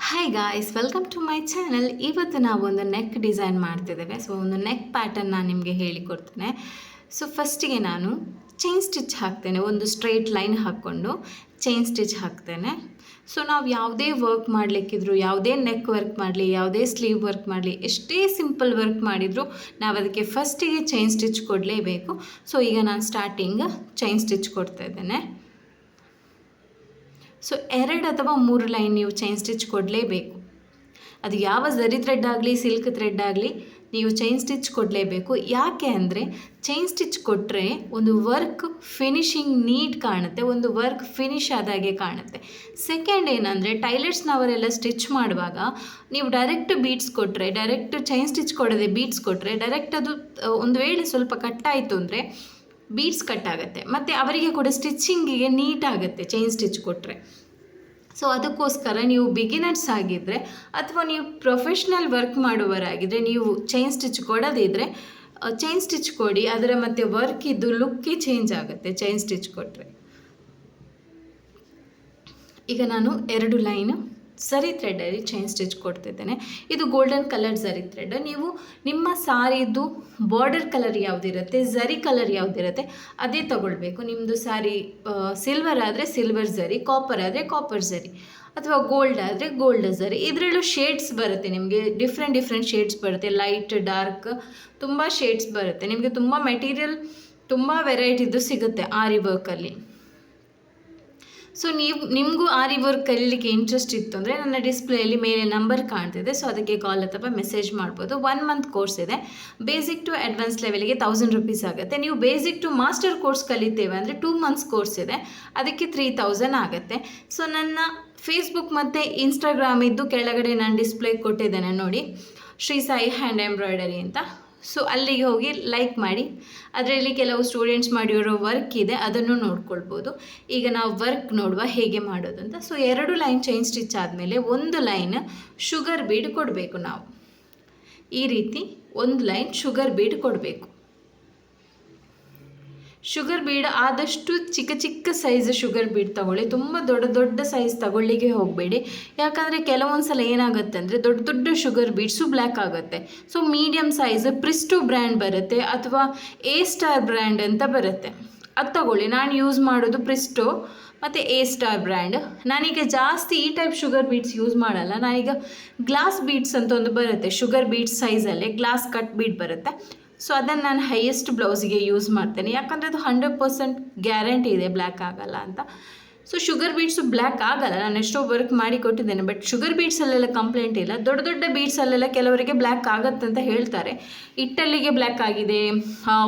Hi guys, welcome to my channel. ಇವತ್ತು ನಾವು ಒಂದು ನೆಕ್ ಡಿಸೈನ್ ಮಾಡ್ತಿದ್ದೇವೆ. ಸೊ ಒಂದು ನೆಕ್ ಪ್ಯಾಟರ್ನ್ ನಾನು ನಿಮಗೆ ಹೇಳಿಕೊಡ್ತೇನೆ. ಸೊ ಫಸ್ಟಿಗೆ ನಾನು ಚೈನ್ ಸ್ಟಿಚ್ ಹಾಕ್ತೇನೆ. ಒಂದು ಸ್ಟ್ರೈಟ್ ಲೈನ್ ಹಾಕ್ಕೊಂಡು ಚೈನ್ ಸ್ಟಿಚ್ ಹಾಕ್ತೇನೆ. ಸೊ ನಾವು ಯಾವುದೇ ವರ್ಕ್ ಮಾಡಲಿಕ್ಕಿದ್ರು, ಯಾವುದೇ ನೆಕ್ ವರ್ಕ್ ಮಾಡಲಿ, ಯಾವುದೇ ಸ್ಲೀವ್ ವರ್ಕ್ ಮಾಡಲಿ, ಎಷ್ಟೇ ಸಿಂಪಲ್ ವರ್ಕ್ ಮಾಡಿದರೂ ನಾವು ಅದಕ್ಕೆ ಫಸ್ಟಿಗೆ ಚೈನ್ ಸ್ಟಿಚ್ ಕೊಡಲೇಬೇಕು. ಸೊ ಈಗ ನಾನು ಸ್ಟಾರ್ಟಿಂಗ್ ಚೈನ್ ಸ್ಟಿಚ್ ಕೊಡ್ತಾ ಇದ್ದೇನೆ. ಸೊ 2 ಅಥವಾ 3 ಲೈನ್ ನೀವು ಚೈನ್ ಸ್ಟಿಚ್ ಕೊಡಲೇಬೇಕು. ಅದು ಯಾವ ಝರಿ ಥ್ರೆಡ್ ಆಗಲಿ, ಸಿಲ್ಕ್ ಥ್ರೆಡ್ ಆಗಲಿ, ನೀವು ಚೈನ್ ಸ್ಟಿಚ್ ಕೊಡಲೇಬೇಕು. ಯಾಕೆ ಅಂದರೆ ಚೈನ್ ಸ್ಟಿಚ್ ಕೊಟ್ಟರೆ ಒಂದು ವರ್ಕ್ ಫಿನಿಶಿಂಗ್ ನೀಟ್ ಕಾಣುತ್ತೆ, ಒಂದು ವರ್ಕ್ ಫಿನಿಶ್ ಆದಾಗೆ ಕಾಣುತ್ತೆ. ಸೆಕೆಂಡ್ ಏನಂದರೆ ಟೈಲರ್ಸ್ನವರೆಲ್ಲ ಸ್ಟಿಚ್ ಮಾಡುವಾಗ ನೀವು ಡೈರೆಕ್ಟ್ ಬೀಡ್ಸ್ ಕೊಟ್ಟರೆ, ಡೈರೆಕ್ಟ್ ಚೈನ್ ಸ್ಟಿಚ್ ಕೊಡದೆ ಬೀಡ್ಸ್ ಕೊಟ್ಟರೆ, ಡೈರೆಕ್ಟ್ ಅದು ಒಂದು ವೇಳೆ ಸ್ವಲ್ಪ ಕಟ್ಟಾಯಿತು ಅಂದರೆ ಬೀಡ್ಸ್ ಕಟ್ ಆಗುತ್ತೆ, ಮತ್ತು ಅವರಿಗೆ ಕೂಡ ಸ್ಟಿಚ್ಚಿಂಗಿಗೆ ನೀಟ್ ಆಗುತ್ತೆ ಚೈನ್ ಸ್ಟಿಚ್ ಕೊಟ್ಟರೆ. ಸೊ ಅದಕ್ಕೋಸ್ಕರ ನೀವು ಬಿಗಿನರ್ಸ್ ಆಗಿದ್ದರೆ ಅಥವಾ ನೀವು ಪ್ರೊಫೆಷ್ನಲ್ ವರ್ಕ್ ಮಾಡುವವರಾಗಿದ್ದರೆ ನೀವು ಚೈನ್ ಸ್ಟಿಚ್ ಕೊಡೋದಿದ್ದರೆ ಚೈನ್ ಸ್ಟಿಚ್ ಕೊಡಿ. ಅದರ ಮತ್ತು ವರ್ಕ್ ಇದ್ದು ಲುಕ್ಕೇ ಚೇಂಜ್ ಆಗುತ್ತೆ ಚೈನ್ ಸ್ಟಿಚ್ ಕೊಟ್ಟರೆ. ಈಗ ನಾನು 2 ಲೈನು ಝರಿ ಥ್ರೆಡ್ಡಲ್ಲಿ ಚೈನ್ ಸ್ಟಿಚ್ ಕೊಡ್ತಿದ್ದೇನೆ. ಇದು ಗೋಲ್ಡನ್ ಕಲರ್ ಝರಿ ಥ್ರೆಡ್. ನೀವು ನಿಮ್ಮ ಸಾರಿದು ಬಾರ್ಡರ್ ಕಲರ್ ಯಾವುದಿರುತ್ತೆ, ಝರಿ ಕಲರ್ ಯಾವುದಿರುತ್ತೆ ಅದೇ ತಗೊಳ್ಬೇಕು. ನಿಮ್ಮದು ಸಾರಿ ಸಿಲ್ವರ್ ಆದರೆ ಸಿಲ್ವರ್ ಝರಿ, ಕಾಪರ್ ಆದರೆ ಕಾಪರ್ ಝರಿ, ಅಥವಾ ಗೋಲ್ಡ್ ಆದರೆ ಗೋಲ್ಡ್ ಝರಿ. ಇದರಲ್ಲೂ ಶೇಡ್ಸ್ ಬರುತ್ತೆ, ನಿಮಗೆ ಡಿಫ್ರೆಂಟ್ ಶೇಡ್ಸ್ ಬರುತ್ತೆ, ಲೈಟ್ ಡಾರ್ಕ್ ತುಂಬ ಶೇಡ್ಸ್ ಬರುತ್ತೆ. ನಿಮಗೆ ತುಂಬ ಮೆಟೀರಿಯಲ್, ತುಂಬ ವೆರೈಟಿದು ಸಿಗುತ್ತೆ ಆರಿ ವರ್ಕಲ್ಲಿ. ಸೊ ನಿಮಗೂ ಆರಿ ವರ್ಕ್ ಕಲೀಲಿಕ್ಕೆ ಇಂಟ್ರೆಸ್ಟ್ ಇತ್ತು ಅಂದರೆ ನನ್ನ ಡಿಸ್ಪ್ಲೇಯಲ್ಲಿ ಮೇಲೆ ನಂಬರ್ ಕಾಣ್ತಿದೆ. ಸೊ ಅದಕ್ಕೆ ಕಾಲ್ ಅಥವಾ ಮೆಸೇಜ್ ಮಾಡ್ಬೋದು. 1 ಮಂತ್ ಕೋರ್ಸ್ ಇದೆ. ಬೇಸಿಕ್ ಟು ಅಡ್ವಾನ್ಸ್ ಲೆವೆಲ್ಗೆ 1000 ರೂಪೀಸ್ ಆಗುತ್ತೆ. ನೀವು ಬೇಸಿಕ್ ಟು ಮಾಸ್ಟರ್ ಕೋರ್ಸ್ ಕಲಿತೇವೆ ಅಂದರೆ 2 ಮಂತ್ಸ್ ಕೋರ್ಸ್ ಇದೆ, ಅದಕ್ಕೆ 3000 ಆಗುತ್ತೆ. ಸೊ ನನ್ನ ಫೇಸ್ಬುಕ್ ಮತ್ತು ಇನ್ಸ್ಟಾಗ್ರಾಮ್ ಇದ್ದು ಕೆಳಗಡೆ ನಾನು ಡಿಸ್ಪ್ಲೇ ಕೊಟ್ಟಿದ್ದೇನೆ ನೋಡಿ, ಶ್ರೀ ಸಾಯಿ ಹ್ಯಾಂಡ್ ಎಂಬ್ರಾಯ್ಡರಿ ಅಂತ. ಸೊ ಅಲ್ಲಿಗೆ ಹೋಗಿ ಲೈಕ್ ಮಾಡಿ. ಅದರಲ್ಲಿ ಕೆಲವು ಸ್ಟೂಡೆಂಟ್ಸ್ ಮಾಡಿರೋ ವರ್ಕ್ ಇದೆ, ಅದನ್ನು ನೋಡ್ಕೊಳ್ಬೋದು. ಈಗ ನಾವು ವರ್ಕ್ ನೋಡುವ ಹೇಗೆ ಮಾಡೋದು ಅಂತ. ಸೊ 2 ಲೈನ್ ಚೈನ್ ಸ್ಟಿಚ್ ಆದಮೇಲೆ 1 ಲೈನ್ ಶುಗರ್ ಬೀಡ್ ಕೊಡಬೇಕು. ನಾವು ಈ ರೀತಿ 1 ಲೈನ್ ಶುಗರ್ ಬೀಡ್ ಕೊಡಬೇಕು. ಶುಗರ್ ಬೀಡ್ ಆದಷ್ಟು ಚಿಕ್ಕ ಸೈಜ್ ಶುಗರ್ ಬೀಡ್ ತಗೊಳ್ಳಿ, ತುಂಬ ದೊಡ್ಡ ಸೈಜ್ ತಗೊಳ್ಳಿಕ್ಕೆ ಹೋಗಬೇಡಿ. ಯಾಕಂದರೆ ಕೆಲವೊಂದು ಸಲ ಏನಾಗುತ್ತೆ ಅಂದರೆ ದೊಡ್ಡ ಶುಗರ್ ಬೀಡ್ಸು ಬ್ಲ್ಯಾಕ್ ಆಗುತ್ತೆ. ಸೊ ಮೀಡಿಯಮ್ ಸೈಜ್ ಪ್ರಿಸ್ಟೋ ಬ್ರ್ಯಾಂಡ್ ಬರುತ್ತೆ, ಅಥವಾ ಎ ಸ್ಟಾರ್ ಬ್ರ್ಯಾಂಡ್ ಅಂತ ಬರುತ್ತೆ, ಅದು ತಗೊಳ್ಳಿ. ನಾನು ಯೂಸ್ ಮಾಡೋದು ಪ್ರಿಸ್ಟೋ ಮತ್ತು ಎ ಸ್ಟಾರ್ ಬ್ರ್ಯಾಂಡ್. ನಾನೀಗ ಜಾಸ್ತಿ ಈ ಟೈಪ್ ಶುಗರ್ ಬೀಡ್ಸ್ ಯೂಸ್ ಮಾಡಲ್ಲ. ನಾನೀಗ ಗ್ಲಾಸ್ ಬೀಡ್ಸ್ ಅಂತ ಒಂದು ಬರುತ್ತೆ, ಶುಗರ್ ಬೀಡ್ಸ್ ಸೈಜಲ್ಲೇ ಗ್ಲಾಸ್ ಕಟ್ ಬೀಡ್ ಬರುತ್ತೆ. ಸೊ ಅದನ್ನು ನಾನು ಹೈಯೆಸ್ಟ್ ಬ್ಲೌಸಿಗೆ ಯೂಸ್ ಮಾಡ್ತೇನೆ, ಯಾಕಂದರೆ ಅದು 100% ಗ್ಯಾರಂಟಿ ಇದೆ ಬ್ಲ್ಯಾಕ್ ಆಗಲ್ಲ ಅಂತ. ಸೊ ಶುಗರ್ ಬೀಡ್ಸು ಬ್ಲ್ಯಾಕ್ ಆಗಲ್ಲ, ನಾನು ಎಷ್ಟೋ ವರ್ಕ್ ಮಾಡಿ ಕೊಟ್ಟಿದ್ದೇನೆ. ಬಟ್ ಶುಗರ್ ಬೀಡ್ಸಲ್ಲೆಲ್ಲ ಕಂಪ್ಲೇಂಟ್ ಇಲ್ಲ. ದೊಡ್ಡ ಬೀಡ್ಸಲ್ಲೆಲ್ಲ ಕೆಲವರಿಗೆ ಬ್ಲ್ಯಾಕ್ ಆಗುತ್ತೆ ಅಂತ ಹೇಳ್ತಾರೆ. ಇಟ್ಟಲ್ಲಿಗೆ ಬ್ಲ್ಯಾಕ್ ಆಗಿದೆ,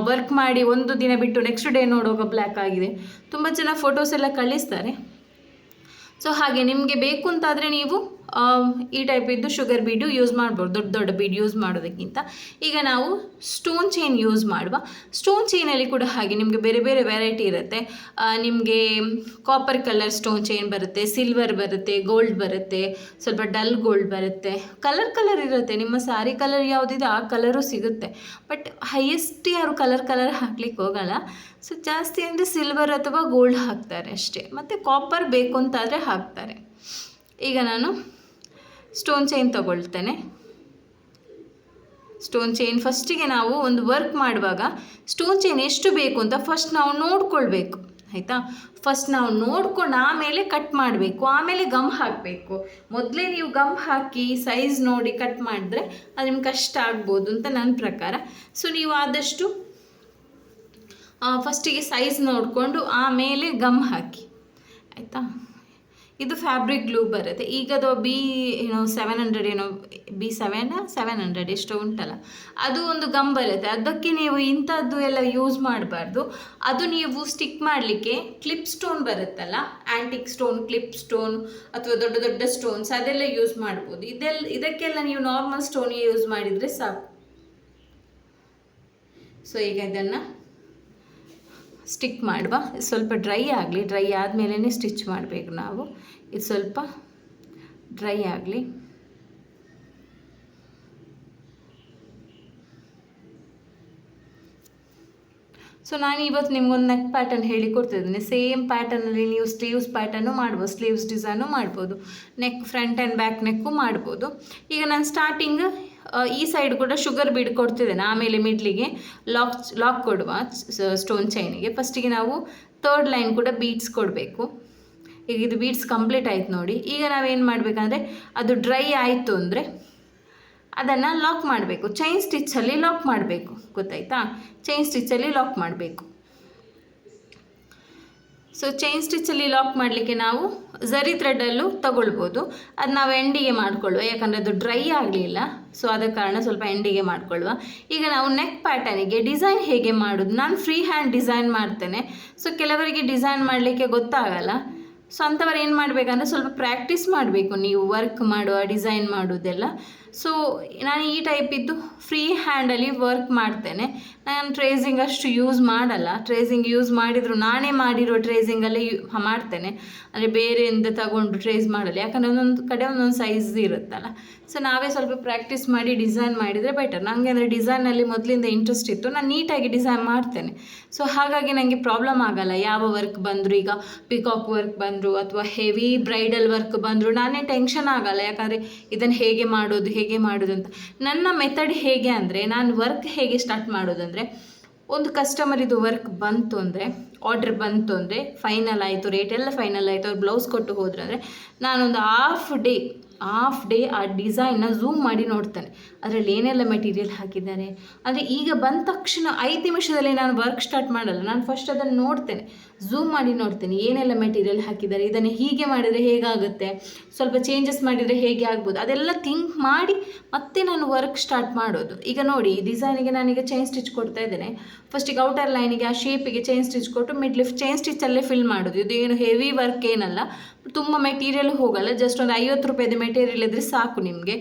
ವರ್ಕ್ ಮಾಡಿ ಒಂದು ದಿನ ಬಿಟ್ಟು ನೆಕ್ಸ್ಟ್ ಡೇ ನೋಡುವಾಗ ಬ್ಲ್ಯಾಕ್ ಆಗಿದೆ, ತುಂಬ ಜನ ಫೋಟೋಸ್ ಎಲ್ಲ ಕಳಿಸ್ತಾರೆ. ಸೊ ಹಾಗೆ ನಿಮಗೆ ಬೇಕು ಅಂತಾದರೆ ನೀವು ಈ ಟೈಪ್ ಇದ್ದು ಶುಗರ್ ಬೀಡು ಯೂಸ್ ಮಾಡ್ಬೋದು, ದೊಡ್ಡ ಬೀಡ್ ಯೂಸ್ ಮಾಡೋದಕ್ಕಿಂತ. ಈಗ ನಾವು ಸ್ಟೋನ್ ಚೈನ್ ಯೂಸ್ ಮಾಡುವ. ಸ್ಟೋನ್ ಚೈನಲ್ಲಿ ಕೂಡ ಹಾಗೆ ನಿಮಗೆ ಬೇರೆ ವೆರೈಟಿ ಇರುತ್ತೆ. ನಿಮಗೆ ಕಾಪರ್ ಕಲರ್ ಸ್ಟೋನ್ ಚೈನ್ ಬರುತ್ತೆ, ಸಿಲ್ವರ್ ಬರುತ್ತೆ, ಗೋಲ್ಡ್ ಬರುತ್ತೆ, ಸ್ವಲ್ಪ ಡಲ್ ಗೋಲ್ಡ್ ಬರುತ್ತೆ, ಕಲರ್ ಇರುತ್ತೆ. ನಿಮ್ಮ ಸಾರಿ ಕಲರ್ ಯಾವುದಿದೆ ಆ ಕಲರು ಸಿಗುತ್ತೆ. ಬಟ್ ಹೈಯೆಸ್ಟ್ ಯಾರು ಕಲರ್ ಹಾಕ್ಲಿಕ್ಕೆ ಹೋಗಲ್ಲ. ಸೊ ಜಾಸ್ತಿ ಅಂದರೆ ಸಿಲ್ವರ್ ಅಥವಾ ಗೋಲ್ಡ್ ಹಾಕ್ತಾರೆ ಅಷ್ಟೇ, ಮತ್ತು ಕಾಪರ್ ಬೇಕು ಅಂತಾದರೆ ಹಾಕ್ತಾರೆ. ಈಗ ನಾನು ಸ್ಟೋನ್ ಚೈನ್ ತಗೊಳ್ತೇನೆ. ಸ್ಟೋನ್ ಚೈನ್ ಫಸ್ಟಿಗೆ ನಾವು ಒಂದು ವರ್ಕ್ ಮಾಡುವಾಗ ಸ್ಟೋನ್ ಚೈನ್ ಎಷ್ಟು ಬೇಕು ಅಂತ ಫಸ್ಟ್ ನಾವು ನೋಡ್ಕೊಳ್ಬೇಕು, ಆಯಿತಾ. ಫಸ್ಟ್ ನಾವು ನೋಡ್ಕೊಂಡು ಆಮೇಲೆ ಕಟ್ ಮಾಡಬೇಕು, ಆಮೇಲೆ ಗಮ್ ಹಾಕಬೇಕು. ಮೊದಲೇ ನೀವು ಗಮ್ ಹಾಕಿ ಸೈಜ್ ನೋಡಿ ಕಟ್ ಮಾಡಿದ್ರೆ ಅದು ನಿಮ್ಗೆ ಕಷ್ಟ ಆಗ್ಬೋದು ಅಂತ ನನ್ನ ಪ್ರಕಾರ. ಸೊ ನೀವು ಆದಷ್ಟು ಫಸ್ಟಿಗೆ ಸೈಜ್ ನೋಡಿಕೊಂಡು ಆಮೇಲೆ ಗಮ್ ಹಾಕಿ, ಆಯಿತಾ. ಇದು ಫ್ಯಾಬ್ರಿಕ್ ಗ್ಲೂ ಬರುತ್ತೆ. ಈಗದು B700 B700 ಎಷ್ಟೋ ಉಂಟಲ್ಲ, ಅದು ಒಂದು ಗಮ್ ಬರುತ್ತೆ. ಅದಕ್ಕೆ ನೀವು ಇಂಥದ್ದು ಎಲ್ಲ ಯೂಸ್ ಮಾಡಬಾರ್ದು. ಅದು ನೀವು ಸ್ಟಿಕ್ ಮಾಡಲಿಕ್ಕೆ ಕ್ಲಿಪ್ ಸ್ಟೋನ್ ಬರುತ್ತಲ್ಲ, ಆ್ಯಂಟಿಕ್ ಸ್ಟೋನ್, ಕ್ಲಿಪ್ ಸ್ಟೋನ್ ಅಥವಾ ದೊಡ್ಡ ಸ್ಟೋನ್ಸ್ ಅದೆಲ್ಲ ಯೂಸ್ ಮಾಡ್ಬೋದು. ಇದಕ್ಕೆಲ್ಲ ನೀವು ನಾರ್ಮಲ್ ಸ್ಟೋನ್ ಯೂಸ್ ಮಾಡಿದರೆ ಸಾಕು. ಸೊ ಈಗ ಇದನ್ನು ಸ್ಟಿಕ್ ಮಾಡುವ. ಸ್ವಲ್ಪ ಡ್ರೈ ಆಗಲಿ, ಡ್ರೈ ಆದಮೇಲೆ ಸ್ಟಿಚ್ ಮಾಡಬೇಕು ನಾವು. ಇದು ಸ್ವಲ್ಪ ಡ್ರೈ ಆಗಲಿ. ಸೊ ನಾನು ಇವತ್ತು ನಿಮ್ಗೊಂದು ನೆಕ್ ಪ್ಯಾಟರ್ನ್ ಹೇಳಿ ಕೊಡ್ತಿದ್ದೀನಿ. ಸೇಮ್ ಪ್ಯಾಟರ್ನಲ್ಲಿ ನೀವು ಸ್ಲೀವ್ಸ್ ಪ್ಯಾಟರ್ನು ಮಾಡ್ಬೋದು, ಸ್ಲೀವ್ಸ್ ಡಿಸೈನು ಮಾಡ್ಬೋದು, ನೆಕ್ ಫ್ರಂಟ್ ಆ್ಯಂಡ್ ಬ್ಯಾಕ್ ನೆಕ್ಕು ಮಾಡ್ಬೋದು. ಈಗ ನಾನು ಸ್ಟಾರ್ಟಿಂಗ್ ಈ ಸೈಡ್ ಕೂಡ ಶುಗರ್ ಬೀಡ್ ಕೊಡ್ತಿದ್ದೇನೆ, ಆಮೇಲೆ ಮಿಡ್ಲಿಗೆ ಲಾಕ್ ಕೊಡುವ ಸ್ಟೋನ್ ಚೈನಿಗೆ. ಫಸ್ಟಿಗೆ ನಾವು 3rd ಲೈನ್ ಕೂಡ ಬೀಡ್ಸ್ ಕೊಡಬೇಕು. ಈಗ ಇದು ಬೀಡ್ಸ್ ಕಂಪ್ಲೀಟ್ ಆಯ್ತು ನೋಡಿ. ಈಗ ನಾವೇನು ಮಾಡಬೇಕಂದ್ರೆ ಅದು ಡ್ರೈ ಆಯಿತು ಅಂದರೆ ಅದನ್ನು ಲಾಕ್ ಮಾಡಬೇಕು, ಚೈನ್ ಸ್ಟಿಚ್ಚಲ್ಲಿ ಲಾಕ್ ಮಾಡಬೇಕು, ಗೊತ್ತಾಯ್ತಾ? ಚೈನ್ ಸ್ಟಿಚ್ಚಲ್ಲಿ ಲಾಕ್ ಮಾಡಬೇಕು. ಸೊ ಚೈನ್ ಸ್ಟಿಚ್ಚಲ್ಲಿ ಲಾಕ್ ಮಾಡಲಿಕ್ಕೆ ನಾವು ಝರಿ ಥ್ರೆಡಲ್ಲೂ ತಗೊಳ್ಬೋದು. ಅದು ನಾವು ಎಂಡಿಗೆ ಮಾಡಿಕೊಳ್ಳುವ, ಯಾಕಂದರೆ ಅದು ಡ್ರೈ ಆಗಲಿಲ್ಲ. ಸೊ ಆದ ಕಾರಣ ಸ್ವಲ್ಪ ಎಂಡಿಗೆ ಮಾಡಿಕೊಳ್ಳುವ. ಈಗ ನಾವು ನೆಕ್ ಪ್ಯಾಟರ್ನಿಗೆ ಡಿಸೈನ್ ಹೇಗೆ ಮಾಡೋದು, ನಾನು ಫ್ರೀ ಹ್ಯಾಂಡ್ ಡಿಸೈನ್ ಮಾಡ್ತೇನೆ. ಸೊ ಕೆಲವರಿಗೆ ಡಿಸೈನ್ ಮಾಡಲಿಕ್ಕೆ ಗೊತ್ತಾಗಲ್ಲ. ಸೊ ಅಂಥವ್ರು ಏನು ಮಾಡಬೇಕಂದ್ರೆ ಸ್ವಲ್ಪ ಪ್ರಾಕ್ಟೀಸ್ ಮಾಡಬೇಕು ನೀವು ವರ್ಕ್ ಮಾಡುವ, ಡಿಸೈನ್ ಮಾಡೋದೆಲ್ಲ. ಸೊ ನಾನು ಈ ಟೈಪಿದ್ದು ಫ್ರೀ ಹ್ಯಾಂಡಲ್ಲಿ ವರ್ಕ್ ಮಾಡ್ತೇನೆ. ನಾನು ಟ್ರೇಸಿಂಗ್ ಅಷ್ಟು ಯೂಸ್ ಮಾಡಲ್ಲ. ಟ್ರೇಸಿಂಗ್ ಯೂಸ್ ಮಾಡಿದರೂ ನಾನೇ ಮಾಡಿರೋ ಟ್ರೇಸಿಂಗಲ್ಲೇ ಮಾಡ್ತೇನೆ, ಅಂದರೆ ಬೇರೆಯಿಂದ ತಗೊಂಡು ಟ್ರೇಸ್ ಮಾಡಲ್ಲ. ಯಾಕಂದರೆ ಒಂದೊಂದು ಕಡೆ ಒಂದೊಂದು ಸೈಜ್ ಇರುತ್ತಲ್ಲ. ಸೊ ನಾವೇ ಸ್ವಲ್ಪ ಪ್ರಾಕ್ಟೀಸ್ ಮಾಡಿ ಡಿಸೈನ್ ಮಾಡಿದರೆ ಬೆಟರ್. ನನಗೆ ಅಂದರೆ ಡಿಸೈನಲ್ಲಿ ಮೊದಲಿಂದ ಇಂಟ್ರೆಸ್ಟ್ ಇತ್ತು, ನಾನು ನೀಟಾಗಿ ಡಿಸೈನ್ ಮಾಡ್ತೇನೆ. ಸೊ ಹಾಗಾಗಿ ನನಗೆ ಪ್ರಾಬ್ಲಮ್ ಆಗಲ್ಲ. ಯಾವ ವರ್ಕ್ ಬಂದರೂ, ಈಗ ಪಿಕಾಕ್ ವರ್ಕ್ ಬಂದರು ಅಥವಾ ಹೆವಿ ಬ್ರೈಡಲ್ ವರ್ಕ್ ಬಂದರು ನಾನೇ ಟೆನ್ಷನ್ ಆಗಲ್ಲ. ಯಾಕಂದರೆ ಇದನ್ನು ಹೇಗೆ ಮಾಡೋದು ಅಂತ. ನನ್ನ ಮೆಥಡ್ ಹೇಗೆ ಅಂದರೆ, ನಾನು ವರ್ಕ್ ಹೇಗೆ ಸ್ಟಾರ್ಟ್ ಮಾಡೋದಂದರೆ, ಒಂದು ಕಸ್ಟಮರ್ ಇದು ವರ್ಕ್ ಬಂತು ಅಂದರೆ, ಆರ್ಡ್ರ್ ಬಂತು ಅಂದರೆ, ಫೈನಲ್ ಆಯಿತು, ರೇಟ್ ಎಲ್ಲ ಫೈನಲ್ ಆಯಿತು, ಅವ್ರು ಬ್ಲೌಸ್ ಕೊಟ್ಟು ಹೋದ್ರೆ ಅಂದರೆ ನಾನೊಂದು ಹಾಫ್ ಡೇ ಆ ಡಿಸೈನ್ನ ಝೂಮ್ ಮಾಡಿ ನೋಡ್ತೇನೆ. ಅದರಲ್ಲಿ ಏನೆಲ್ಲ ಮೆಟೀರಿಯಲ್ ಹಾಕಿದ್ದಾರೆ ಅಂದರೆ, ಈಗ ಬಂದ ತಕ್ಷಣ 5 ನಿಮಿಷದಲ್ಲಿ ನಾನು ವರ್ಕ್ ಸ್ಟಾರ್ಟ್ ಮಾಡಲ್ಲ. ನಾನು ಫಸ್ಟ್ ಅದನ್ನು ನೋಡ್ತೇನೆ, ಝೂಮ್ ಮಾಡಿ ನೋಡ್ತೇನೆ ಏನೆಲ್ಲ ಮೆಟೀರಿಯಲ್ ಹಾಕಿದ್ದಾರೆ, ಇದನ್ನು ಹೀಗೆ ಮಾಡಿದರೆ ಹೇಗಾಗುತ್ತೆ, ಸ್ವಲ್ಪ ಚೇಂಜಸ್ ಮಾಡಿದರೆ ಹೇಗೆ ಆಗ್ಬೋದು, ಅದೆಲ್ಲ ಥಿಂಕ್ ಮಾಡಿ ಮತ್ತೆ ನಾನು ವರ್ಕ್ ಸ್ಟಾರ್ಟ್ ಮಾಡೋದು. ಈಗ ನೋಡಿ, ಈ ಡಿಸೈನಿಗೆ ನಾನೀಗ ಚೈನ್ ಸ್ಟಿಚ್ ಕೊಡ್ತಾ ಇದ್ದೇನೆ. ಫಸ್ಟಿಗೆ ಔಟರ್ ಲೈನಿಗೆ ಆ ಶೇಪಿಗೆ ಚೈನ್ ಸ್ಟಿಚ್ ಕೊಟ್ಟು ಮಿಡ್ ಲಿಫ್ಟ್ ಚೈನ್ ಸ್ಟಿಚ್ಚಲ್ಲೇ ಫಿಲ್ ಮಾಡೋದು. ಇದು ಏನು ಹೆವಿ ವರ್ಕ್ ಏನಲ್ಲ, ತುಂಬ ಮೆಟೀರಿಯಲ್ ಹೋಗಲ್ಲ, ಜಸ್ಟ್ ಒಂದು 50 ರೂಪಾಯಿದು ಮೆಟೀರಿಯಲ್ ಇದ್ದರೆ ಸಾಕು ನಿಮಗೆ.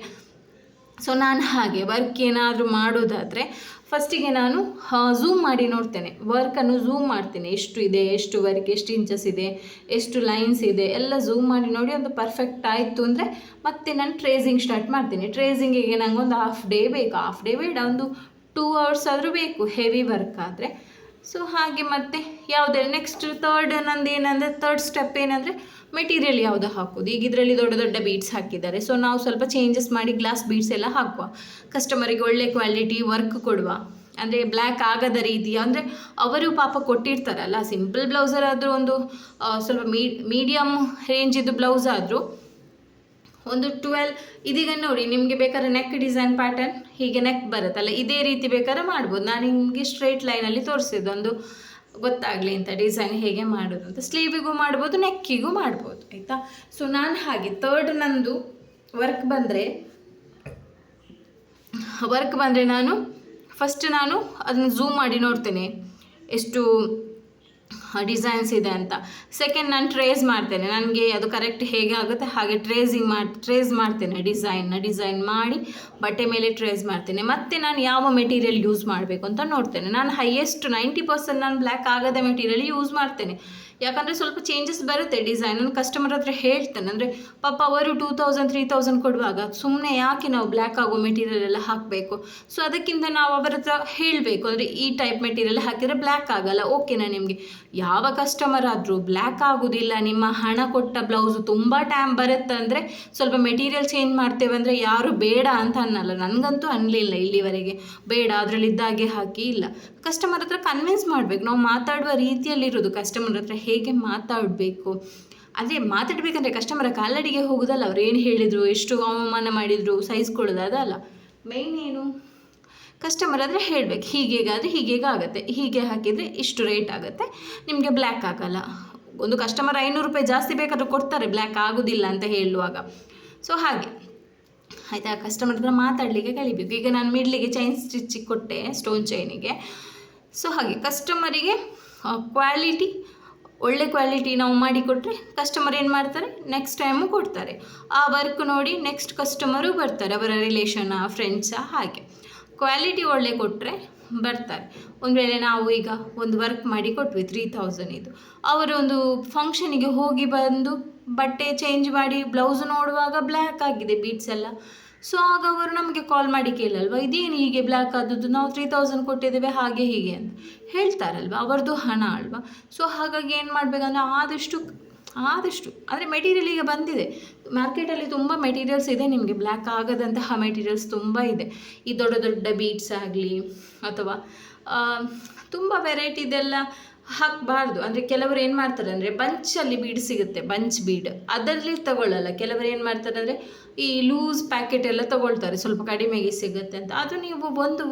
ಸೊ ನಾನು ಹಾಗೆ ವರ್ಕ್ ಏನಾದರೂ ಮಾಡೋದಾದರೆ ಫಸ್ಟಿಗೆ ನಾನು ಝೂಮ್ ಮಾಡಿ ನೋಡ್ತೇನೆ, ವರ್ಕನ್ನು ಝೂಮ್ ಮಾಡ್ತೇನೆ, ಎಷ್ಟು ಇದೆ, ಎಷ್ಟು ವರ್ಕ್, ಎಷ್ಟು ಇಂಚಸ್ ಇದೆ, ಎಷ್ಟು ಲೈನ್ಸ್ ಇದೆ, ಎಲ್ಲ ಝೂಮ್ ಮಾಡಿ ನೋಡಿ ಒಂದು ಪರ್ಫೆಕ್ಟ್ ಆಯಿತು ಅಂದರೆ ಮತ್ತೆ ನಾನು ಟ್ರೇಸಿಂಗ್ ಸ್ಟಾರ್ಟ್ ಮಾಡ್ತೀನಿ. ಟ್ರೇಸಿಂಗಿಗೆ ನನಗೊಂದು ಹಾಫ್ ಡೇ ಬೇಕು, ಹಾಫ್ ಡೇ ಬೇಡ, ಒಂದು 2 ಅವರ್ಸ್ ಆದರೂ ಬೇಕು ಹೆವಿ ವರ್ಕ್ ಆದರೆ. ಸೊ ಹಾಗೆ ಮತ್ತೆ ಯಾವುದೇ ನೆಕ್ಸ್ಟ್ ಥರ್ಡ್ ಸ್ಟೆಪ್ ಏನಂದರೆ ಮೆಟೀರಿಯಲ್ ಯಾವುದು ಹಾಕೋದು. ಈಗ ಇದರಲ್ಲಿ ದೊಡ್ಡ ದೊಡ್ಡ ಬೀಡ್ಸ್ ಹಾಕಿದ್ದಾರೆ. ಸೊ ನಾವು ಸ್ವಲ್ಪ ಚೇಂಜಸ್ ಮಾಡಿ ಗ್ಲಾಸ್ ಬೀಡ್ಸ್ ಎಲ್ಲ ಹಾಕುವ, ಕಸ್ಟಮರಿಗೆ ಒಳ್ಳೆ ಕ್ವಾಲಿಟಿ ವರ್ಕ್ ಕೊಡುವ, ಅಂದರೆ ಬ್ಲ್ಯಾಕ್ ಆಗದ ರೀತಿ. ಅಂದರೆ ಅವರು ಪಾಪ ಕೊಟ್ಟಿರ್ತಾರಲ್ಲ, ಸಿಂಪಲ್ ಬ್ಲೌಸರಾದರೂ ಒಂದು ಸ್ವಲ್ಪ ಮೀಡಿಯಮ್ ರೇಂಜಿದ್ದು ಬ್ಲೌಸ್ ಆದರೂ ಒಂದು 12. ಇದೀಗ ನೋಡಿ, ನಿಮಗೆ ಬೇಕಾದ್ರೆ ನೆಕ್ ಡಿಸೈನ್ ಪ್ಯಾಟರ್ನ್ ಹೀಗೆ ನೆಕ್ ಬರುತ್ತಲ್ಲ, ಇದೇ ರೀತಿ ಬೇಕಾದ್ರೆ ಮಾಡ್ಬೋದು. ನಾನು ನಿಮಗೆ ಸ್ಟ್ರೈಟ್ ಲೈನಲ್ಲಿ ತೋರಿಸಿದ್ದು ಒಂದು ಗೊತ್ತಾಗಲಿ ಅಂತ ಡಿಸೈನ್ ಹೇಗೆ ಮಾಡೋದು ಅಂತ. ಸ್ಲೀವಿಗೂ ಮಾಡ್ಬೋದು, ನೆಕ್ಕಿಗೂ ಮಾಡ್ಬೋದು, ಆಯಿತಾ? ಸೊ ನಾನು ಹಾಗೆ ನಂದು ವರ್ಕ್ ಬಂದರೆ ನಾನು ಅದನ್ನು ಝೂಮ್ ಮಾಡಿ ನೋಡ್ತೇನೆ ಎಷ್ಟು ಡಿಸೈನ್ಸ್ ಇದೆ ಅಂತ. ಸೆಕೆಂಡ್ ನಾನು ಟ್ರೇಸ್ ಮಾಡ್ತೇನೆ, ನನಗೆ ಅದು ಕರೆಕ್ಟ್ ಹೇಗೆ ಆಗುತ್ತೆ ಹಾಗೆ ಟ್ರೇಸ್ ಮಾಡ್ತೇನೆ. ಡಿಸೈನ್ ಮಾಡಿ ಬಟ್ಟೆ ಮೇಲೆ ಟ್ರೇಸ್ ಮಾಡ್ತೇನೆ. ಮತ್ತು ನಾನು ಯಾವ ಮೆಟೀರಿಯಲ್ ಯೂಸ್ ಮಾಡಬೇಕು ಅಂತ ನೋಡ್ತೇನೆ. ನಾನು ಹೈಯೆಸ್ಟ್ 90% ನಾನು ಬ್ಲ್ಯಾಕ್ ಆಗದ ಮೆಟೀರಿಯಲ್ ಯೂಸ್ ಮಾಡ್ತೇನೆ. ಯಾಕಂದರೆ ಸ್ವಲ್ಪ ಚೇಂಜಸ್ ಬರುತ್ತೆ ಡಿಸೈನ್. ನಾನು ಕಸ್ಟಮರ್ ಹತ್ರ ಹೇಳ್ತೇನೆ, ಅಂದರೆ ಪಾಪ ಅವರು 2000-3000 ಕೊಡುವಾಗ ಸುಮ್ಮನೆ ಯಾಕೆ ನಾವು ಬ್ಲ್ಯಾಕ್ ಆಗೋ ಮೆಟೀರಿಯಲ್ ಎಲ್ಲ ಹಾಕಬೇಕು. ಸೊ ಅದಕ್ಕಿಂತ ನಾವು ಅವರ ಹತ್ರ ಹೇಳಬೇಕು, ಅಂದರೆ ಈ ಟೈಪ್ ಮೆಟೀರಿಯಲ್ ಹಾಕಿದರೆ ಬ್ಲ್ಯಾಕ್ ಆಗಲ್ಲ, ಓಕೆನಾ ನಿಮಗೆ? ಯಾವ ಕಸ್ಟಮರ್ ಆದರೂ ಬ್ಲ್ಯಾಕ್ ಆಗೋದಿಲ್ಲ, ನಿಮ್ಮ ಹಣ ಕೊಟ್ಟ ಬ್ಲೌಸು ತುಂಬ ಟೈಮ್ ಬರುತ್ತೆ ಅಂದರೆ ಸ್ವಲ್ಪ ಮೆಟೀರಿಯಲ್ ಚೇಂಜ್ ಮಾಡ್ತೇವೆ ಅಂದರೆ ಯಾರು ಬೇಡ ಅಂತ ಅನ್ನಲ್ಲ. ನನಗಂತೂ ಅನ್ನಲಿಲ್ಲ ಇಲ್ಲಿವರೆಗೆ, ಬೇಡ ಅದರಲ್ಲಿ ಇದ್ದಾಗೆ ಹಾಕಿ ಇಲ್ಲ. ಕಸ್ಟಮರ್ ಹತ್ರ ಕನ್ವಿನ್ಸ್ ಮಾಡಬೇಕು. ನಾವು ಮಾತಾಡುವ ರೀತಿಯಲ್ಲಿರೋದು, ಕಸ್ಟಮರ್ ಹತ್ರ ಹೇಗೆ ಮಾತಾಡಬೇಕು, ಅದೇ ಮಾತಾಡಬೇಕಂದ್ರೆ ಕಸ್ಟಮರ ಕಾಲಡಿಗೆ ಹೋಗೋದಲ್ಲ, ಅವ್ರು ಏನು ಹೇಳಿದರು, ಎಷ್ಟು ಅವಮಾನ ಮಾಡಿದರು, ಸಹಿಸ್ಕೊಳ್ಳೋದು ಅದಲ್ಲ. ಮೇಯ್ನ್ ಏನು, ಕಸ್ಟಮರ್ ಆದರೆ ಹೇಳಬೇಕು, ಹೀಗೆ ಆಗುತ್ತೆ, ಹೀಗೆ ಹಾಕಿದರೆ ಇಷ್ಟು ರೇಟ್ ಆಗುತ್ತೆ, ನಿಮಗೆ ಬ್ಲ್ಯಾಕ್ ಆಗಲ್ಲ. ಒಂದು ಕಸ್ಟಮರ್ 500 ರೂಪಾಯಿ ಜಾಸ್ತಿ ಬೇಕಾದರೂ ಕೊಡ್ತಾರೆ ಬ್ಲ್ಯಾಕ್ ಆಗೋದಿಲ್ಲ ಅಂತ ಹೇಳುವಾಗ. ಸೊ ಹಾಗೆ ಆಯಿತಾ, ಕಸ್ಟಮರ್ ಹತ್ರ ಮಾತಾಡಲಿಕ್ಕೆ ಕಲಿಬೇಕು. ಈಗ ನಾನು ಮಿಡ್ಲಿಗೆ ಚೈನ್ ಸ್ಟಿಚಿಗೆ ಕೊಟ್ಟೆ, ಸ್ಟೋನ್ ಚೈನಿಗೆ. ಸೊ ಹಾಗೆ ಕಸ್ಟಮರಿಗೆ ಒಳ್ಳೆ ಕ್ವಾಲಿಟಿ ನಾವು ಮಾಡಿಕೊಟ್ರೆ ಕಸ್ಟಮರ್ ಏನು ಮಾಡ್ತಾರೆ, ನೆಕ್ಸ್ಟ್ ಟೈಮು ಕೊಡ್ತಾರೆ. ಆ ವರ್ಕ್ ನೋಡಿ ನೆಕ್ಸ್ಟ್ ಕಸ್ಟಮರು ಬರ್ತಾರೆ, ಅವರ ರಿಲೇಷನ್ನ, ಫ್ರೆಂಡ್ಸಾ, ಹಾಗೆ ಕ್ವಾಲಿಟಿ ಒಳ್ಳೆ ಕೊಟ್ಟರೆ ಬರ್ತಾರೆ. ಒಂದು ವೇಳೆ ನಾವು ಈಗ ಒಂದು ವರ್ಕ್ ಮಾಡಿ ಕೊಟ್ವಿ 3000 ಇದು, ಅವರೊಂದು ಫಂಕ್ಷನಿಗೆ ಹೋಗಿ ಬಂದು ಬಟ್ಟೆ ಚೇಂಜ್ ಮಾಡಿ ಬ್ಲೌಸ್ ನೋಡುವಾಗ ಬ್ಲ್ಯಾಕ್ ಆಗಿದೆ ಬೀಡ್ಸ್ ಎಲ್ಲ. ಸೊ ಆಗ ಅವರು ನಮಗೆ ಕಾಲ್ ಮಾಡಿ ಕೇಳಲ್ವ, ಇದೇನು ಹೀಗೆ ಬ್ಲ್ಯಾಕ್ ಆದದ್ದು, ನಾವು 3000 ಕೊಟ್ಟಿದ್ದೇವೆ ಹಾಗೆ ಹೀಗೆ ಅಂತ ಹೇಳ್ತಾರಲ್ವ, ಅವರದ್ದು ಹಣ ಅಲ್ವಾ. ಸೊ ಹಾಗಾಗಿ ಏನು ಮಾಡಬೇಕಂದ್ರೆ ಆದಷ್ಟು ಅಂದರೆ ಮೆಟೀರಿಯಲ್ ಈಗ ಬಂದಿದೆ ಮಾರ್ಕೆಟಲ್ಲಿ, ತುಂಬ ಮೆಟೀರಿಯಲ್ಸ್ ಇದೆ, ನಿಮಗೆ ಬ್ಲ್ಯಾಕ್ ಆಗದಂತಹ ಮೆಟೀರಿಯಲ್ಸ್ ತುಂಬ ಇದೆ. ಈ ದೊಡ್ಡ ದೊಡ್ಡ ಬೀಡ್ಸ್ ಆಗಲಿ ಅಥವಾ ತುಂಬ ವೆರೈಟಿದೆಲ್ಲ ಹಾಕಬಾರ್ದು. ಅಂದರೆ ಕೆಲವರು ಏನು ಮಾಡ್ತಾರೆ ಅಂದರೆ ಬಂಚಲ್ಲಿ ಬೀಡ್ ಸಿಗುತ್ತೆ, ಬಂಚ್ ಬೀಡ್, ಅದರಲ್ಲಿ ತಗೊಳ್ಳಲ್ಲ. ಕೆಲವರು ಏನು ಮಾಡ್ತಾರೆ ಅಂದರೆ ಈ ಲೂಸ್ ಪ್ಯಾಕೆಟ್ ಎಲ್ಲ ತಗೊಳ್ತಾರೆ, ಸ್ವಲ್ಪ ಕಡಿಮೆಗೆ ಸಿಗುತ್ತೆ ಅಂತ. ಅದು ನೀವು ಒಂದು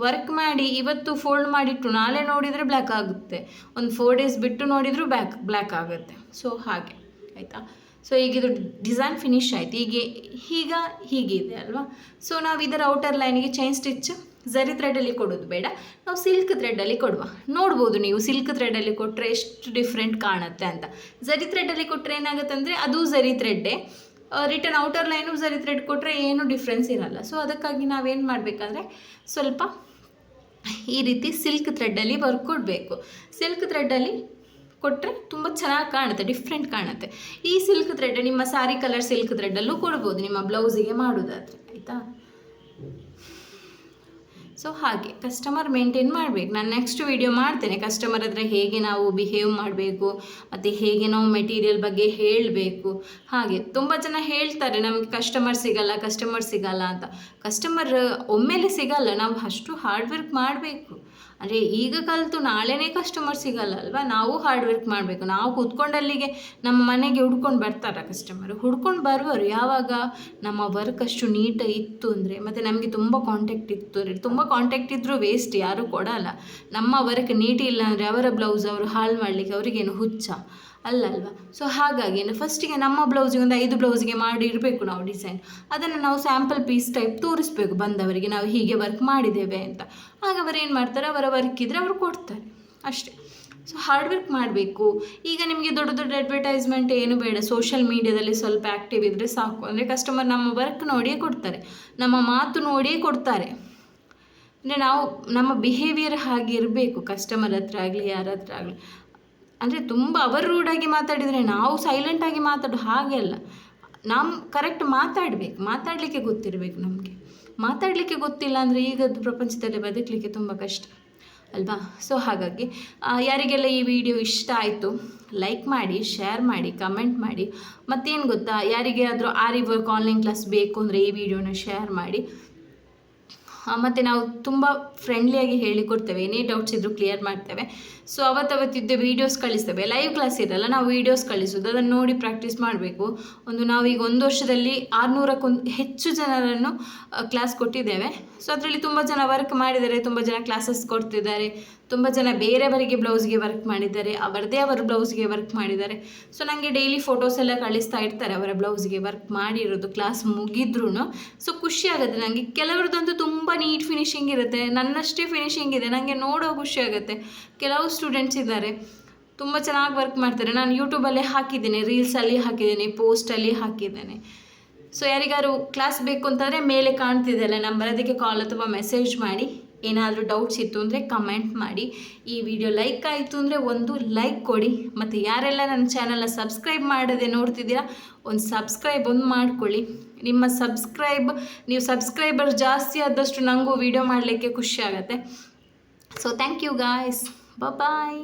ವರ್ಕ್ ಮಾಡಿ ಇವತ್ತು ಫೋಲ್ಡ್ ಮಾಡಿಟ್ಟು ನಾಳೆ ನೋಡಿದರೆ ಬ್ಲ್ಯಾಕ್ ಆಗುತ್ತೆ, ಒಂದು 4 days ಬಿಟ್ಟು ನೋಡಿದರೂ ಬ್ಲ್ಯಾಕ್ ಆಗುತ್ತೆ. ಸೊ ಹಾಗೆ ಆಯಿತಾ. ಸೊ ಈಗ ಇದು ಡಿಸೈನ್ ಫಿನಿಶ್ ಆಯಿತು, ಹೀಗಿದೆ ಅಲ್ವಾ. ಸೊ ನಾವು ಇದರ ಔಟರ್ ಲೈನಿಗೆ ಚೈನ್ ಸ್ಟಿಚ್ ಝರಿ ಥ್ರೆಡಲ್ಲಿ ಕೊಡೋದು ಬೇಡ, ನಾವು ಸಿಲ್ಕ್ ಥ್ರೆಡಲ್ಲಿ ಕೊಡುವ. ನೋಡ್ಬೋದು ನೀವು ಸಿಲ್ಕ್ ಥ್ರೆಡಲ್ಲಿ ಕೊಟ್ಟರೆ ಎಷ್ಟು ಡಿಫ್ರೆಂಟ್ ಕಾಣುತ್ತೆ ಅಂತ. ಝರಿ ಥ್ರೆಡಲ್ಲಿ ಕೊಟ್ಟರೆ ಏನಾಗುತ್ತೆ ಅಂದರೆ ಅದು ಝರಿ ಥ್ರೆಡ್ಡೇ, ರಿಟರ್ನ್ ಔಟರ್ ಲೈನು ಝರಿ ಥ್ರೆಡ್ ಕೊಟ್ಟರೆ ಏನೂ ಡಿಫ್ರೆನ್ಸ್ ಇರಲ್ಲ. ಸೊ ಅದಕ್ಕಾಗಿ ನಾವೇನು ಮಾಡಬೇಕಂದ್ರೆ ಸ್ವಲ್ಪ ಈ ರೀತಿ ಸಿಲ್ಕ್ ಥ್ರೆಡ್ಡಲ್ಲಿ ವರ್ಕ್ ಕೊಡಬೇಕು. ಸಿಲ್ಕ್ ಥ್ರೆಡ್ಡಲ್ಲಿ ಕೊಟ್ಟರೆ ತುಂಬ ಚೆನ್ನಾಗಿ ಕಾಣುತ್ತೆ, ಡಿಫ್ರೆಂಟ್ ಕಾಣುತ್ತೆ. ಈ ಸಿಲ್ಕ್ ಥ್ರೆಡ್ ನಿಮ್ಮ ಸ್ಯಾರಿ ಕಲರ್ ಸಿಲ್ಕ್ ಥ್ರೆಡ್ಡಲ್ಲೂ ಕೊಡ್ಬೋದು ನಿಮ್ಮ ಬ್ಲೌಸಿಗೆ ಮಾಡೋದಾದರೆ, ಆಯಿತಾ. ಸೊ ಹಾಗೆ ಕಸ್ಟಮರ್ ಮೇಂಟೈನ್ ಮಾಡಬೇಕು. ನಾನು ನೆಕ್ಸ್ಟ್ ವಿಡಿಯೋ ಮಾಡ್ತೇನೆ ಕಸ್ಟಮರ್ ಹತ್ರ ಹೇಗೆ ನಾವು ಬಿಹೇವ್ ಮಾಡಬೇಕು ಮತ್ತು ಹೇಗೆ ನಾವು ಮೆಟೀರಿಯಲ್ ಬಗ್ಗೆ ಹೇಳಬೇಕು. ಹಾಗೆ ತುಂಬ ಜನ ಹೇಳ್ತಾರೆ ನಮಗೆ ಕಸ್ಟಮರ್ ಸಿಗಲ್ಲ ಅಂತ. ಕಸ್ಟಮರ್ ಒಮ್ಮೆಲೆ ಸಿಗಲ್ಲ, ನಾವು ಅಷ್ಟು ಹಾರ್ಡ್ ವರ್ಕ್ ಮಾಡಬೇಕು. ಅಂದರೆ ಈಗ ಕಲಿತು ನಾಳೆನೇ ಕಸ್ಟಮರ್ ಸಿಗಲ್ಲ ಅಲ್ವಾ, ನಾವು ಹಾರ್ಡ್ ವರ್ಕ್ ಮಾಡಬೇಕು. ನಾವು ಕೂತ್ಕೊಂಡಲ್ಲಿಗೆ ನಮ್ಮ ಮನೆಗೆ ಹುಡ್ಕೊಂಡು ಬರ್ತಾರೆ ಕಸ್ಟಮರು, ಹುಡ್ಕೊಂಡು ಬರುವರು ಯಾವಾಗ ನಮ್ಮ ವರ್ಕ್ ಅಷ್ಟು ನೀಟಾಗಿ ಇತ್ತು ಅಂದರೆ, ಮತ್ತು ನಮಗೆ ತುಂಬ ಕಾಂಟ್ಯಾಕ್ಟ್ ಇತ್ತು ಅಂದರೆ. ತುಂಬ ಕಾಂಟ್ಯಾಕ್ಟ್ ಇದ್ದರೂ ವೇಸ್ಟ್, ಯಾರೂ ಕೊಡಲ್ಲ. ನಮ್ಮ ವರ್ಕ್ ನೀಟ್ ಇಲ್ಲ ಅಂದರೆ ಅವರ ಬ್ಲೌಸ್ ಅವರು ಹಾಳು ಮಾಡಲಿಕ್ಕೆ ಅವರಿಗೇನು ಹುಚ್ಚ ಅಲ್ಲಲ್ವ. ಸೊ ಹಾಗಾಗಿ ಫಸ್ಟಿಗೆ ನಮ್ಮ ಬ್ಲೌಸಿಗೆ ಒಂದು 5 ಬ್ಲೌಸಿಗೆ ಮಾಡಿ ಇರಬೇಕು ನಾವು ಡಿಸೈನ್. ಅದನ್ನು ನಾವು ಸ್ಯಾಂಪಲ್ ಪೀಸ್ ಟೈಪ್ ತೋರಿಸ್ಬೇಕು ಬಂದವರಿಗೆ, ನಾವು ಹೀಗೆ ವರ್ಕ್ ಮಾಡಿದ್ದೇವೆ ಅಂತ. ಆಗ ಅವರು ಏನು ಮಾಡ್ತಾರೆ, ಅವರ ವರ್ಕ್ ಇದ್ದರೆ ಅವರು ಕೊಡ್ತಾರೆ ಅಷ್ಟೇ. ಸೊ ಹಾರ್ಡ್ ವರ್ಕ್ ಮಾಡಬೇಕು. ಈಗ ನಿಮಗೆ ದೊಡ್ಡ ದೊಡ್ಡ ಅಡ್ವರ್ಟೈಸ್ಮೆಂಟ್ ಏನು ಬೇಡ, ಸೋಷಿಯಲ್ ಮೀಡಿಯಾದಲ್ಲಿ ಸ್ವಲ್ಪ ಆ್ಯಕ್ಟಿವ್ ಇದ್ದರೆ ಸಾಕು. ಅಂದರೆ ಕಸ್ಟಮರ್ ನಮ್ಮ ವರ್ಕ್ ನೋಡಿಯೇ ಕೊಡ್ತಾರೆ, ನಮ್ಮ ಮಾತು ನೋಡಿಯೇ ಕೊಡ್ತಾರೆ. ಅಂದರೆ ನಾವು ನಮ್ಮ ಬಿಹೇವಿಯರ್ ಹಾಗೆ ಇರಬೇಕು ಕಸ್ಟಮರ್ ಹತ್ರ ಆಗಲಿ ಯಾರ ಹತ್ರ ಆಗಲಿ. ಅಂದರೆ ತುಂಬ ಅವರು ರೂಢಾಗಿ ಮಾತಾಡಿದರೆ ನಾವು ಸೈಲೆಂಟಾಗಿ ಹಾಗೆ ಅಲ್ಲ. ನಾವು ಕರೆಕ್ಟ್ ಮಾತಾಡಲಿಕ್ಕೆ ಗೊತ್ತಿರಬೇಕು. ನಮಗೆ ಮಾತಾಡಲಿಕ್ಕೆ ಗೊತ್ತಿಲ್ಲ ಅಂದರೆ ಈಗದ್ದು ಪ್ರಪಂಚದಲ್ಲಿ ಬದುಕಲಿಕ್ಕೆ ತುಂಬ ಕಷ್ಟ ಅಲ್ವಾ. ಸೊ ಹಾಗಾಗಿ ಯಾರಿಗೆಲ್ಲ ಈ ವಿಡಿಯೋ ಇಷ್ಟ ಆಯಿತು ಲೈಕ್ ಮಾಡಿ, ಶೇರ್ ಮಾಡಿ, ಕಮೆಂಟ್ ಮಾಡಿ. ಮತ್ತೇನು ಗೊತ್ತಾ, ಯಾರಿಗೆ ಆದರೂ ಆರಿ ವರ್ಕ್ ಆನ್ಲೈನ್ ಕ್ಲಾಸ್ ಬೇಕು ಅಂದರೆ ಈ ವಿಡಿಯೋನ ಶೇರ್ ಮಾಡಿ. ಮತ್ತು ನಾವು ತುಂಬ ಫ್ರೆಂಡ್ಲಿಯಾಗಿ ಹೇಳಿಕೊಡ್ತೇವೆ, ಏನೇ ಡೌಟ್ಸ್ ಇದ್ದರೂ ಕ್ಲಿಯರ್ ಮಾಡ್ತೇವೆ. ಸೊ ಅವತ್ತಿದ್ದ ವೀಡಿಯೋಸ್ ಕಳಿಸ್ತೇವೆ, ಲೈವ್ ಕ್ಲಾಸ್ ಇರಲ್ಲ, ನಾವು ವೀಡಿಯೋಸ್ ಕಳಿಸೋದು, ಅದನ್ನು ನೋಡಿ ಪ್ರಾಕ್ಟೀಸ್ ಮಾಡಬೇಕು. ನಾವೀಗ 1 ವರ್ಷದಲ್ಲಿ 600ಕ್ಕೂ ಹೆಚ್ಚು ಜನರನ್ನು ಕ್ಲಾಸ್ ಕೊಟ್ಟಿದ್ದೇವೆ. ಸೊ ಅದರಲ್ಲಿ ತುಂಬ ಜನ ವರ್ಕ್ ಮಾಡಿದ್ದಾರೆ, ತುಂಬ ಜನ ಕ್ಲಾಸಸ್ ಕೊಡ್ತಿದ್ದಾರೆ, ತುಂಬ ಜನ ಬೇರೆಯವರಿಗೆ ಬ್ಲೌಸ್ಗೆ ವರ್ಕ್ ಮಾಡಿದ್ದಾರೆ, ಅವರ ಬ್ಲೌಸ್ಗೆ ವರ್ಕ್ ಮಾಡಿದ್ದಾರೆ. ಸೊ ನನಗೆ ಡೈಲಿ ಫೋಟೋಸ್ ಎಲ್ಲ ಕಳಿಸ್ತಾ ಇರ್ತಾರೆ ಅವರ ಬ್ಲೌಸ್ಗೆ ವರ್ಕ್ ಮಾಡಿರೋದು ಕ್ಲಾಸ್ ಮುಗಿದ್ರೂ. ಸೊ ಖುಷಿ ಆಗುತ್ತೆ ನನಗೆ. ಕೆಲವ್ರದ್ದಂತೂ ತುಂಬ ನೀಟ್ ಫಿನಿಶಿಂಗ್ ಇರುತ್ತೆ, ನನ್ನಷ್ಟೇ ಫಿನಿಶಿಂಗ್ ಇದೆ, ನನಗೆ ನೋಡೋ ಖುಷಿ ಆಗುತ್ತೆ. ಕೆಲವು ಸ್ಟೂಡೆಂಟ್ಸ್ ಇದ್ದಾರೆ ತುಂಬ ಚೆನ್ನಾಗಿ ವರ್ಕ್ ಮಾಡ್ತಾರೆ. ನಾನು ಯೂಟ್ಯೂಬಲ್ಲೇ ಹಾಕಿದ್ದೇನೆ, ರೀಲ್ಸಲ್ಲಿ ಹಾಕಿದ್ದೇನೆ, ಪೋಸ್ಟಲ್ಲಿ ಹಾಕಿದ್ದೇನೆ. ಸೊ ಯಾರಿಗಾರು ಕ್ಲಾಸ್ ಬೇಕು ಅಂತಂದರೆ ಮೇಲೆ ಕಾಣ್ತಿದ್ದೆಲ್ಲ ನಂಬರ್, ಅದಕ್ಕೆ ಕಾಲ್ ಅಥವಾ ಮೆಸೇಜ್ ಮಾಡಿ. ಏನಾದರೂ ಡೌಟ್ಸ್ ಇತ್ತು ಅಂದರೆ ಕಮೆಂಟ್ ಮಾಡಿ. ಈ ವಿಡಿಯೋ ಲೈಕ್ ಆಯಿತು ಅಂದರೆ ಒಂದು ಲೈಕ್ ಕೊಡಿ. ಮತ್ತು ಯಾರೆಲ್ಲ ನನ್ನ ಚಾನಲ್ನ ಸಬ್ಸ್ಕ್ರೈಬ್ ಮಾಡದೆ ನೋಡ್ತಿದ್ದೀರಾ, ಒಂದು ಸಬ್ಸ್ಕ್ರೈಬ್ ಮಾಡ್ಕೊಳ್ಳಿ. ನೀವು ಸಬ್ಸ್ಕ್ರೈಬರ್ ಜಾಸ್ತಿ ಆದಷ್ಟು ನನಗೂ ವಿಡಿಯೋ ಮಾಡಲಿಕ್ಕೆ ಖುಷಿ ಆಗುತ್ತೆ. So thank you guys, bye.